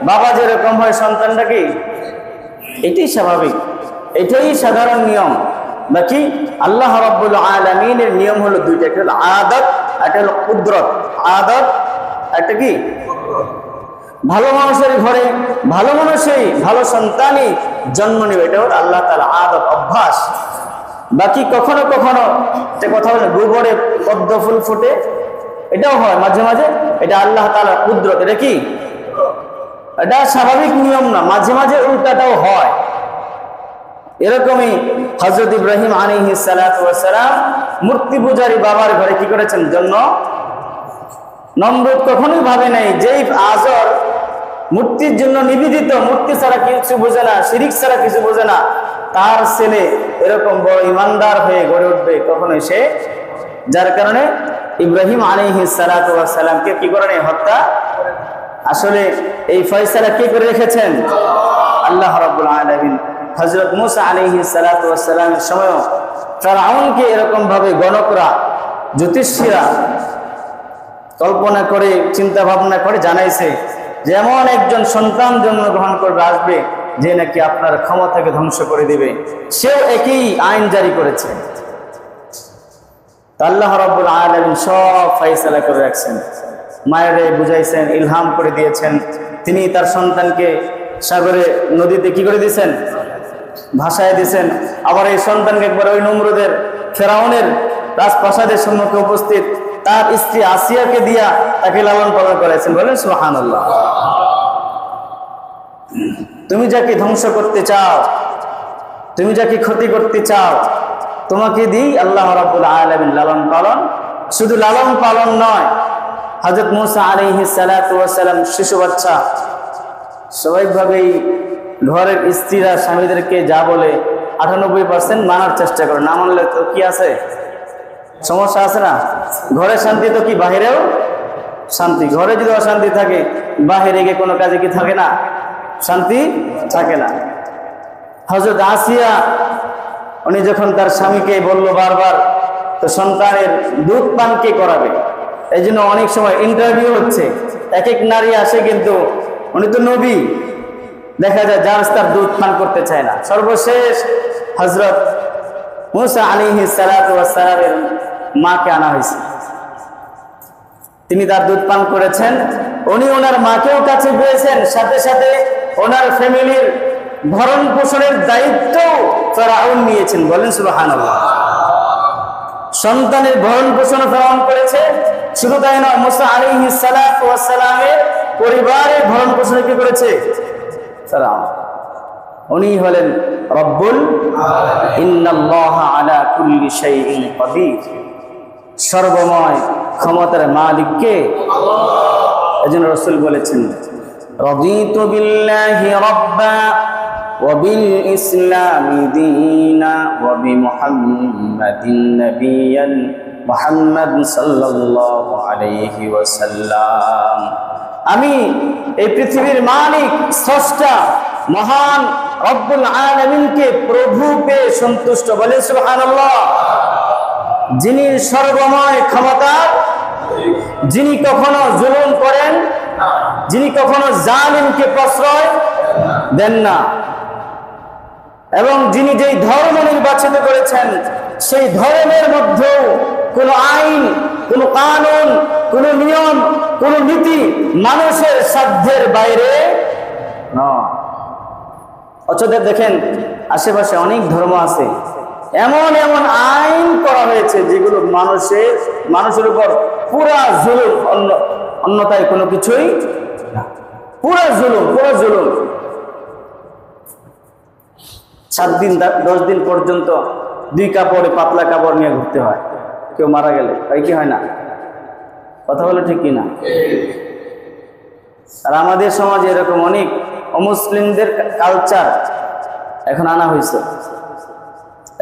বাবা যেরকম হয় সন্তানটা কি, এটাই স্বাভাবিক, এটাই সাধারণ নিয়ম। বাকি আল্লাহ রাব্বুল আলামিনের নিয়ম হলো দুইটা, একটা হলো আদত, একটা হলো কুদরত। আদত একটা কি, ভালো মানুষের ঘরে ভালো মানুষই ভালো সন্তানই জন্ম নেবে, এটা হলো আল্লাহ তাআলা আদত, অভ্যাস। বাকি কখনো কখনো একটা কথা বলে গোবরে পদ্ম ফুল ফোটে, এটাও হয় মাঝে মাঝে, এটা আল্লাহ তাআলার কুদরত। এটা কি, এটা স্বাভাবিক নিয়ম না, মাঝে মাঝে উল্টাটাও হয়। এরকমই হযরত ইব্রাহিম আলাইহিস সালাতু ওয়াস সালাম মূর্তি পূজারী বাবার ঘরে কি করেছেন, জন্ম। নমরুদ কখনোই ভাবে নাই যেই আজর মূর্তির জন্য নিবেদিত, মূর্তি ছাড়া কিছু বোঝে না, শিরিক ছাড়া কিছু বোঝে না, তার ছেলে এরকম বড় ইমানদার হয়ে গড়ে উঠবে, কখনোই সে, যার কারণে ইব্রাহিম আলাইহিস সালাতু ওয়াস সালামকে কি করেন, হত্যা। আসলে এই ফয়সালা কে করে রেখেছেন, আল্লাহ রাব্বুল আলামিন। হযরত মুসা আলাইহিস সালাতু ওয়াস সালামের সময় ফিরআউনকে এরকম ভাবে গণকরা, জ্যোতিষীরা কল্পনা করে, চিন্তা ভাবনা করে জানাইছে যে এমন একজন সন্তান জন্মগ্রহণ করবে, আসবে, যে নাকি আপনার ক্ষমতাকে ধ্বংস করে দিবে। সেও একই আইন জারি করেছে। আল্লাহ রাব্বুল আলামিন সব ফয়সালা করে রাখছেন, মায়েরে বুঝাইছেন, ইলহাম করে দিয়েছেন। তিনি তার সন্তানকে সাগরে, নদীতে কি করে দিয়েছেন, ভাসায় দিয়েছেন। আবার এই সন্তানকে একবার ওই নমরুদের, ফেরাউনের রাজপ্রাসাদের সম্মুখে উপস্থিত তার স্ত্রী আসিয়াকে দিয়া তাকে লালন পালন করেছেন। বলেন সুবহানাল্লাহ। তুমি যাকে ধ্বংস করতে চাও, তুমি যাকে ক্ষতি করতে চাও, তোমাকে দিই আল্লাহ রাব্বুল আলামিন লালন পালন। শুধু লালন পালন নয়, হযরত মুসা আলাইহিস সালাতু ওয়াস সালাম শিশু বাচ্চা, স্বাভাবিকভাবেই ঘরের স্ত্রীরা স্বামীদেরকে যা বলে 98% মানার চেষ্টা করে, না মানলে তো কি আছে, সমস্যা আছে না। ঘরে শান্তি তো কি বাহিরেও শান্তি, ঘরে যদি অশান্তি থাকে বাহিরে গিয়ে কোনো কাজে কি থাকে না, শান্তি থাকে না। হযরত আসিয়া উনি যখন তার স্বামীকে বললো বারবার, তো সন্তানের দুধ পান কে করাবে, এই জন্য অনেক সময় ইন্টারভিউ হচ্ছে, এক এক নারী আসে, কিন্তু উনি তো নবী, দেখা যায় যার তার দুধ পান করতে চায় না। সর্বশেষ হযরত মুসা আলাইহিস সালাতু ওয়াস সালামের মাকে আনা হয়েছে, তিনি তার দুধ পান করেছেন। উনি ওনার মাকেও কাছে পেয়েছেন, সাথে সাথে ওনার ফ্যামিলির ভরণ পোষণের দায়িত্ব ফেরাউন নিয়েছেন। বলেন সুবহানাল্লাহ। সন্তানের ভরণ পোষণ ফেরাউন করেছে। শুধু তাই নয়, মুসা আলাইহিস সালাতু ওয়াস সালামের পরিবারের ভরণ পোষণ কি করেছে, ফেরাউন। উনি হলেন রব্বুল আলামিন। ইন্নাল্লাহা আলা কুল্লি শাইইন কাদির, সর্বময় ক্ষমতার মালিক কে, আল্লাহ। এজন্য রাসূল বলেছেন, রাদিতু বিল্লাহি রাব্বা ওয়া বিল ইসলামি দীনা ওয়া বিমুহাম্মাদিন নাবিয়্যান মুহাম্মদ সাল্লাল্লাহু আলাইহি ওয়াসাল্লাম। আমি এই পৃথিবীর মালিক, স্রষ্টা, মহান রব্বুল আলামিনকে প্রভু পেয়ে সন্তুষ্ট। বলেন সুবহানাল্লাহ। যিনি সর্বময় ক্ষমতার, যিনি কখনো জুলুম করেন, যিনি কখনো জালিমকে প্রশ্রয় দেন না, এবং যিনি যেই ধর্ম নির্বাচিত করেছেন সেই ধর্মের মধ্যেও কোনো আইন, কোনো কানুন, কোনো নিয়ম, কোনো নীতি মানুষের সাধ্যের বাইরে নয়। অথচ দেখেন আশেপাশে অনেক ধর্ম আছে, এমন এমন আইন করা হয়েছে যেগুলো মানুষের উপর পুরা জুলুম, অন্যথায় কোনো কিছুই না, পুরা জুলুম, পুরা জুলুম। 7 দিন 10 দিন পর্যন্ত 2 কাপড়ে, পাতলা কাপড় নিয়ে ঘুরতে হয়, কেউ মারা গেলে হয় কি হয় না, কথা বলে ঠিক কিনা। আর আমাদের সমাজে এরকম অনেক অমুসলিমদের কালচার এখন আনা হয়েছে।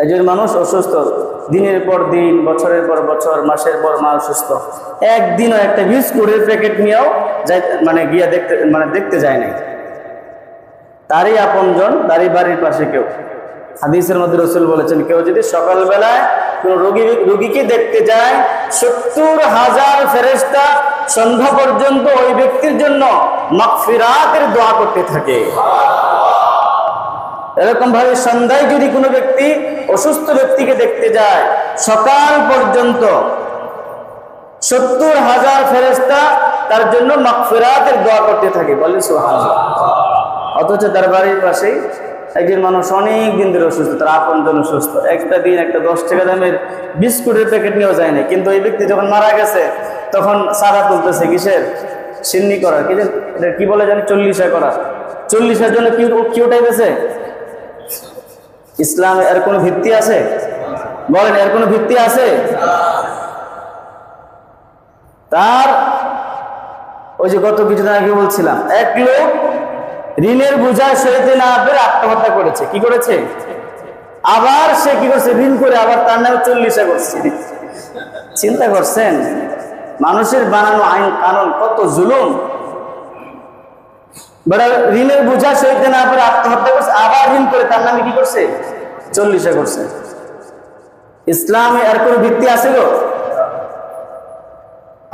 একজন মানুষ অসুস্থ, দিনের পর দিন, বছরের পর বছর, মাসের পর মাস অসুস্থ, একদিনও একটা বিস্কুটের প্যাকেট নিয়েও গিয়া দেখতে যায় নাই। তারই আপনজন, তারই বাড়ির পাশে কেউ। হাদিসের মধ্যে রাসূল বলেছেন, কেউ যদি সকালবেলায় কোন রোগীকে দেখতে যায়, ৭০,০০০ ফেরেশতা সন্ধ্যা পর্যন্ত ওই ব্যক্তির জন্য মাগফিরাতের দোয়া করতে থাকে। এরকম ভাবে সন্ধ্যায় যদি কোনো ব্যক্তি অসুস্থ ব্যক্তিকে দেখতে যায়, সকাল পর্যন্ত ৭০,০০০ ফেরেশতা তার জন্য মাগফিরাতের দোয়া করতে থাকে। বলেন সুবহানাল্লাহ। অথচ তার বাড়ির পাশেই একজন মানুষ অনেক দিন ধরে অসুস্থ, তার আপনজন অসুস্থ, একটা দিন একটা 10 টাকা দামের বিস্কুটের প্যাকেট নিয়েও যায় না। কিন্তু ওই ব্যক্তি যখন মারা গেছে তখন সাদা তুলতেছে, কিসের? সিন্নি করার, কি বলে জানি, 40 করার। 40 জন্য কি উঠাইতেছে? ইসলামে এর কোনো ভিত্তি আছে? বলেন, এর কোনো ভিত্তি আছে? তার ওই যে গত কিছুদিন আগে বলছিলাম, এক লোক ঋণের বোঝা সইতে না পেরে আত্মহত্যা করেছে। কি করেছে? আবার সে কি করছে? ঋণ করে আবার তার নামে 40 করছে। চিন্তা করছেন মানুষের বানানো আইন কানুন কত জুলুম! ঋণের বোঝা সইতে না পেরে আত্মহত্যা করছে, আবার ঋণ করে তার নামে কি করছে? 40 করছে। ইসলামে এর কোনো ভিত্তি আছে গো?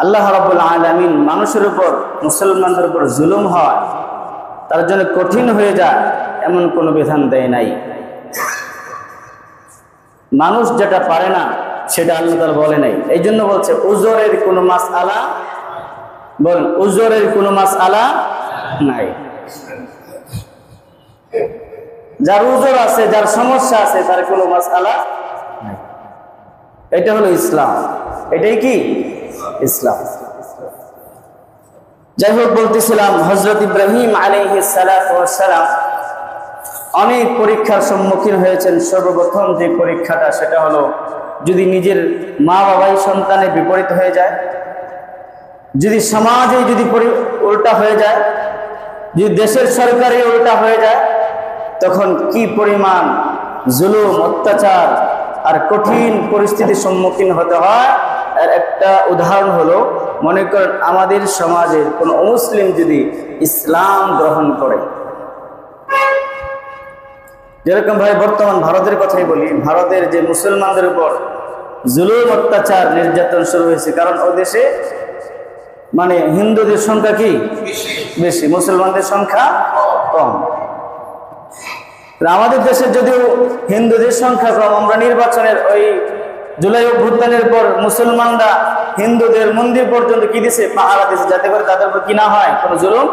আল্লাহ রাব্বুল আলামিন মানুষের উপর, মুসলমানদের উপর জুলুম হয়, তার জন্য কঠিন হয়ে যায় এমন কোনো বিধান দেয় নাই। মানুষ যেটা পারে না সেটা আল্লাহ তাআলা বলে নাই। এই জন্য বলছে উজরের কোনো মাসআলা, বলেন উজরের কোনো মাসআলা নাই। যার উজর আছে, যার সমস্যা আছে, তার কোনো মাসআলা নাই। এটা হলো ইসলাম। এটাই কি ইসলাম। যাই হোক, বলতেছিলাম হযরত ইব্রাহিম আলাইহিস সালাতু ওয়াস সালাম অনেক পরীক্ষার সম্মুখীন হয়েছেন। সর্বপ্রথম যে পরীক্ষাটা, সেটা হলো যদি নিজের মা বাবাই সন্তানের বিপরীত হয়ে যায়, যদি সমাজে যদি উল্টা হয়ে যায়, যদি দেশের সরকারে উল্টা হয়ে যায়, তখন কি পরিমাণ জুলুম, অত্যাচার আর কঠিন পরিস্থিতির সম্মুখীন হতে হয়। এর একটা উদাহরণ হলো, মনে করেন আমাদের সমাজের কোনো অমুসলিম যদি ইসলাম গ্রহণ করে, যেরকম ভাই বর্তমান ভারতের কথাই বলি, ভারতের যে মুসলমানদের উপর জুলুম, অত্যাচার, নির্যাতন শুরু হয়েছে, কারণ ওই দেশে হিন্দুদের সংখ্যা কি বেশি, মুসলমানদের সংখ্যা কম। আমাদের দেশে যদিও হিন্দুদের সংখ্যা কম, আমরা নির্বাচনের ওই জুলাই অভ্যুত্থানের পর মুসলমানরা হিন্দুদের মন্দির পর্যন্ত কি দিছে? পাহারা দিছে, যাতে করে তাদের উপর কি না হয়, কোনো জুলুম।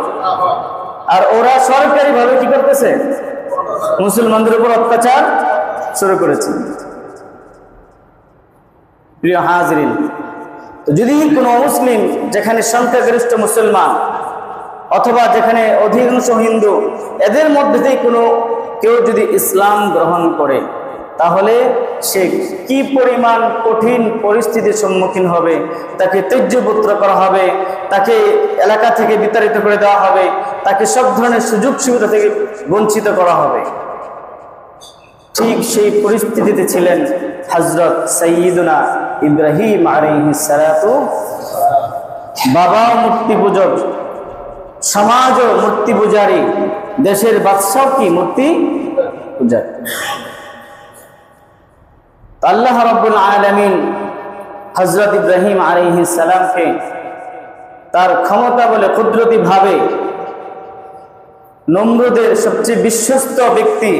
আর ওরা সরকারি ভাবে কি করতেছে? মুসলমানদের উপর অত্যাচার শুরু করেছে। প্রিয় হাজরিন, যদি কোনো মুসলিম, যেখানে সংখ্যাগরিষ্ঠ মুসলমান অথবা যেখানে অধিকাংশ হিন্দু, এদের মধ্যে থেকে কোনো কেউ যদি ইসলাম গ্রহণ করে, তাহলে সে কি পরিমাণ কঠিন পরিস্থিতির সম্মুখীন হবে। তাকে ত্যায্যপুত্র করা হবে, তাকে এলাকা থেকে বিতাড়িত করে দেওয়া হবে, তাকে সব ধরনের সুযোগ সুবিধা থেকে বঞ্চিত করা হবে। ঠিক সেই পরিস্থিতিতে ছিলেন হযরত সাইয়্যিদুনা ইব্রাহিম আলাইহিস সালাতু। বাবাও মূর্তি পূজক, সমাজও মূর্তি পূজারী, দেশের বাদশাহ কি মূর্তি পূজারী। আল্লাহ রাব্বুল আলামিন হযরত ইব্রাহিম আলাইহিস সালামকে তার ক্ষমতা বলে কুদরতি ভাবে নমরুদের সবচেয়ে বিশ্বস্ত ব্যক্তি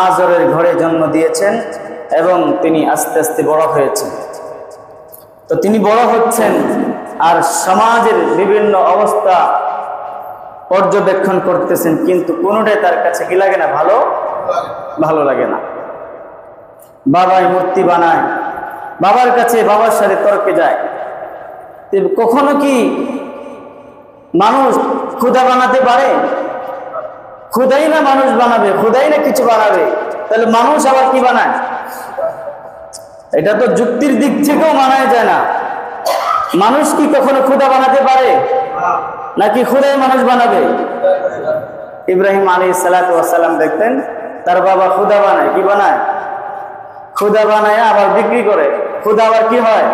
আজরের ঘরে জন্ম দিয়েছেন, এবং তিনি আস্তে আস্তে বড় হয়েছেন। তো তিনি বড় হচ্ছেন আর সমাজের বিভিন্ন অবস্থা পর্যবেক্ষণ করতেছেন, কিন্তু কোনোটাই তার কাছে কি লাগে না? ভালো লাগে না। বাবাই মূর্তি বানায়, বাবার কাছে, বাবার সাথে তর্কে যায়। কখনো কি মানুষ খোদা বানাতে পারে? খোদাই না মানুষ বানাবে, খোদাই না কিছু বানাবে, তাহলে মানুষ আবার কি বানায়? এটা তো যুক্তির দিক থেকেও মানায় যায় না। মানুষ কি কখনো খোদা বানাতে পারে? নাকি খোদাই মানুষ বানাবে? ইব্রাহিম আলাইহিস সালাতু ওয়াস সালাম দেখতেন তার বাবা খোদা বানায়। কি বানায়? ক্ষুধা বানায় আবার বিক্রি করে। ক্ষুধা আবার কি হয়?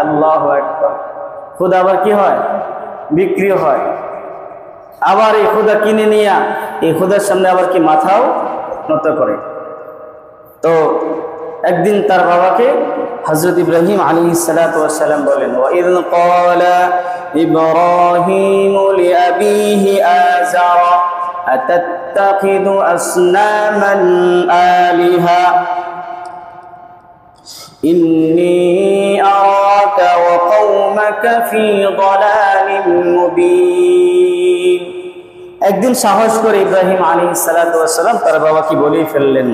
আল্লাহু আকবার। ক্ষুধা আবার কি হয়? বিক্রি হয়। আবার এই ক্ষুধা কিনে নিয়ে এই ক্ষুধার সামনে আবার কি মাথাও নত করে। তো একদিন তার বাবাকে হযরত ইব্রাহিম আলাইহিস সালাতু ওয়াস সালাম বলেন, ওয়া ইয ক্বালা ইব্রাহিমু লিআবিহি আযারা আতাত্তাখিযু আসনামান আলিহা ইন্নী আরাকা ওয়া কওমাকা ফী দালালিম মুবিন। একদিন সাহস করে ইব্রাহিম আলাইহিস সালাতু ওয়াস সালাম তার বাবাকে বলেই ফেললেন,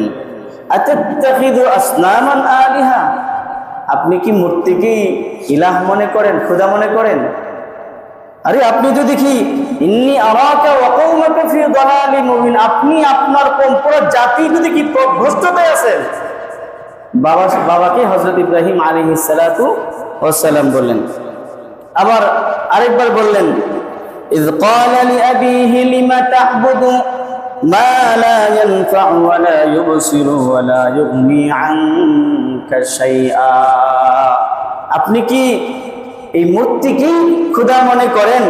আতাত্তাখিযু আসনামান আলিহা, আপনি কি মূর্তিকে ইলাহ মনে করেন, খোদা মনে করেন? আরে আপনি তো দেখি ইন্নী আরাকা ওয়া কওমাকা ফী দালালিম মুবিন, আপনি আপনার পুরো জাতি যদি কি ভ্রষ্টতায় আছেন। বাবাকে হযরত ইব্রাহিম আলাইহিস সালাতু ওয়াস সালাম বললেন। আবার আরেকবার বললেন, ইয ক্বালা লিআবিহি লিমা তা'বুদু মা লা ইয়ানফা'ু ওয়া লা ইউবসিরু ওয়া লা ইউগনি আনকা শাইআ, আপনি কি এই মূর্তিকে খোদা মনে করেন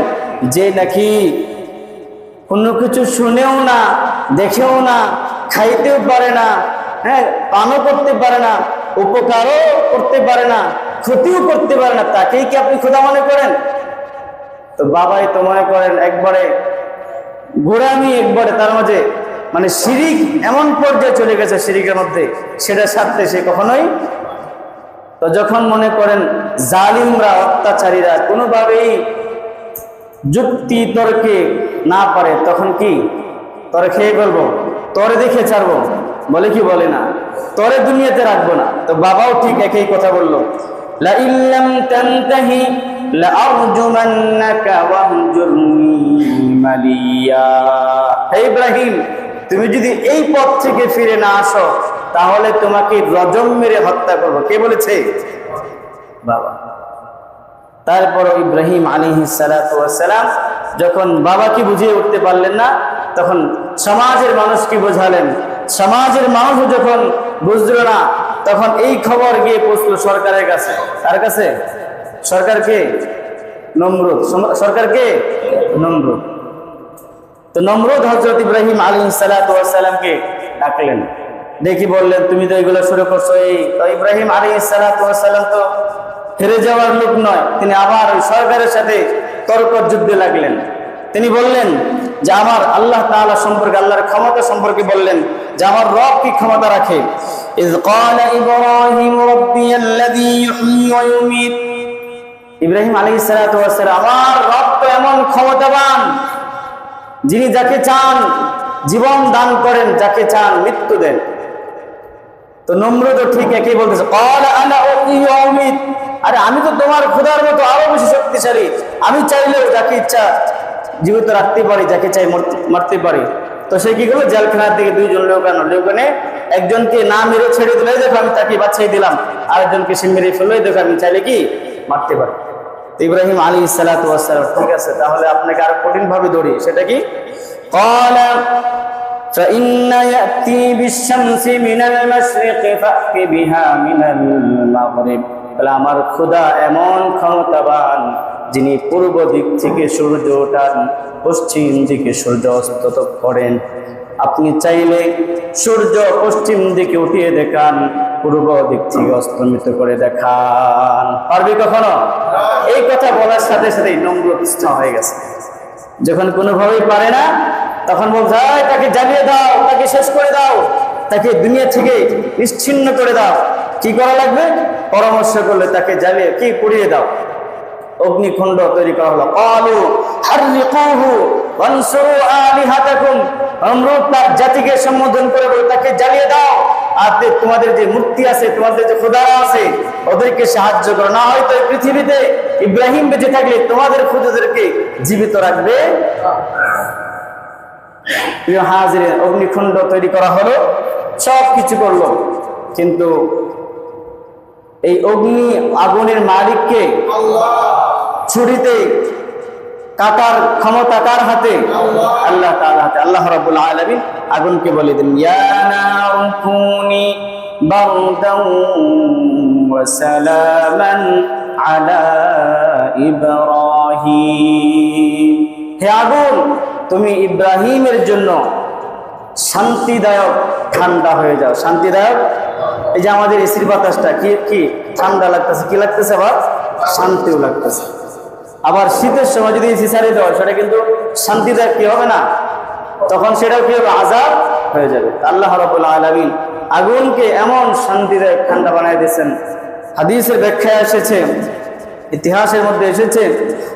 যে নাকি কোনো কিছু শুনেও না, দেখেও না, খাইতেও পারে না, হ্যাঁ, পানও করতে পারে না, উপকারও করতে পারে না, ক্ষতিও করতে পারে না, তাকেই কি আপনি খোদা মনে করেন? তো বাবাই তো মনে করেন একবারে গোড়ামি, একবারে তার মাঝে মানে শিরিক এমন পর্যায়ে চলে গেছে, শিরিকের মধ্যে সেটা ছাড়তে সে কখনোই। তো যখন মনে করেন জালিমরা, অত্যাচারীরা কোনোভাবেই যুক্তি তর্কে না পারে, তখন কি তরে খেয়ে ফেলবো, তরে দেখে ছাড়বো, বলে কি বলে না, তরে দুনিয়াতে রাখবো না। তো বাবাও ঠিক একই কথা বললো, লা ইল্লাম তানতাহি লা আরজুমান্নাকা ওয়াহজুরনি মালিয়া, হে ইব্রাহিম তুমি যদি এই পথ থেকে ফিরে না আসো তাহলে তোমাকে রজম মেরে হত্যা করবো। কে বলেছে? বাবা। তারপর ইব্রাহিম আলাইহিস সালাতু ওয়াস সালাম যখন বাবাকে বুঝিয়ে উঠতে পারলেন না, তখন সমাজের মানুষকে বোঝালেন। সমাজের মানুষ যখন বুঝলো না, তখন এই খবর গিয়ে পৌঁছলো সরকারের কাছে। কার কাছে? সরকারকে নমরুদ। সরকারকে নমরুদ। তো নমরুদ হযরত ইব্রাহিম আলাইহিস সালাতু ওয়াস সালামকে ডাকলেন, দেখি বললেন তুমি তো এগুলো শুরু করছো। এই তো ইব্রাহিম আলাইহিস সালাতু ওয়াস সালাম তো হেরে যাওয়ার লোক নয়, তিনি আবার ওই সরকারের সাথে তর্ক যুদ্ধে লাগলেন। তিনি বললেন যে আমার আল্লাহ তাআলা সম্পর্কে, আল্লাহর ক্ষমতা সম্পর্কে বললেন যে আমার রব কি ক্ষমতা রাখে। ইয ক্বালা ইব্রাহিম রাব্বিয়াল্লাযী ইউহয়ী ওয়া ইউমীত, ইব্রাহিম আলাইহিস সালাতু ওয়াস সালাম আমার রব তো এমন ক্ষমতাবান, যিনি যাকে চান জীবন দান করেন, যাকে চান মৃত্যু দেন। তো নমরুদ ঠিক একই বলতেছে, ক্বালা আনা উহয়ী ওয়া উমীত, আরে আমি তো তোমার খোদার মতো আরো বেশি শক্তিশালী, আমি চাইলেও যাকে ইচ্ছা জীবিত রাখতে পারি, যাকে চাই মারতে পারি। তো সে কি করলো, জেলখানার দিকে দুইজন লোক আনলো, লোকনে একজনকে না মেরে ছেড়ে দিলে, দেখো আমি তাকে বাঁচিয়ে দিলাম, আরেকজনকে সে মেরে ফেললো, দেখো আমি চাইলে কি মারতে পারি। ইব্রাহিম আলাইহিস সালাতু ওয়াস সালাম, ঠিক আছে তাহলে আপনাকে আরো কঠিন ভাবে ধরি, সেটা কি? ক্বালা ফাইন্না ইয়াতি বিশ-শামসি মিনাল মাশরিকি ফাতি বিহা মিনাল মাগরিব, তাহলে আমার খোদা এমন ক্ষমতাবান যিনি পূর্ব দিক থেকে সূর্য ওঠান, পশ্চিম দিকে সূর্য অস্ত করেন। আপনি চাইলে সূর্য পশ্চিম দিকে উঠিয়ে দেখান, পূর্ব দিক থেকে অস্তমিত করে দেখান, পারবি কখনো? এই কথা বলার সাথে সাথেই নমরুদ স্থির হয়ে গেছে। যখন কোনোভাবেই পারে না, তখন বলছে তাকে জ্বালিয়ে দাও, তাকে শেষ করে দাও, তাকে দুনিয়া থেকে নিশ্চিহ্ন করে দাও। কি করা লাগবে? পরামর্শ করলে তাকে জ্বালিয়ে কি পুড়িয়ে দাও। অগ্নিকুণ্ড তৈরি করা হলো। ক্বালু হাররিকুহু ওয়ানসুরু আলিহাতাকুম, নমরুদ তার জাতিকে সম্বোধন করে বলে তাকে জ্বালিয়ে দাও, আর তোমাদের যে মূর্তি আছে, তোমাদের যে খোদারা আছে, ওদেরকে সাহায্য করো, না হয়তো এই পৃথিবীতে ইব্রাহিম বেঁচে থাকলে তোমাদের খোদাদেরকে জীবিত রাখবে। প্রিয় হাজিরিন, অগ্নিকুণ্ড তৈরি করা হলো, সব কিছু করলো, কিন্তু এই অগ্নি আগুনের মালিককে ছুরিতে কাটার ক্ষমতা কার হাতে? আল্লাহ তাআলার হাতে। আল্লাহ রাব্বুল আলামিন আগুনকে বলে দেন, ইয়া নারু কুনি বারদান ওয়া সালামান আলা ইব্রাহিম। হে আগুন, তুমি ইব্রাহিমের জন্য শান্তিদায়ক ঠান্ডা হয়ে যাও। শান্তিদায়ক, এই যে আমাদের এসির বাতাসটা কি ঠান্ডা লাগতেছে, কি লাগতেছে, আবার শান্তিও লাগতেছে। আবার শীতের সময় যদি এসি ছাড়িয়ে দেওয়া সেটা কিন্তু শান্তিদায়ক কি হবে না, তখন সেটাও কি হবে, আযাব হয়ে যাবে। আল্লাহ রাব্বুল আলামিন আগুনকে এমন শান্তিদায়ক ঠান্ডা বানায় দিয়েছেন। হাদিসের ব্যাখ্যায় এসেছে, ইতিহাসের মধ্যে এসেছে,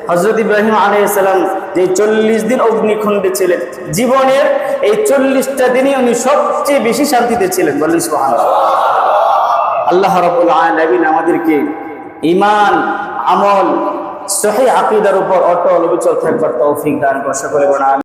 হযরত ইব্রাহিম আলাইহিস সালাম যে 40 দিন অগ্নিকুণ্ডে ছিলেন, জীবনের এই 40টা দিনই উনি সবচেয়ে বেশি শান্তিতে ছিলেন। বলেন সুবহানাল্লাহ। আল্লাহ রাব্বুল আলামিন আমাদেরকে ঈমান, আমল, সহিহ আকীদার উপর অটল অবিচল থাকবার তৌফিক দান করুন। সকলে বলেন আমিন।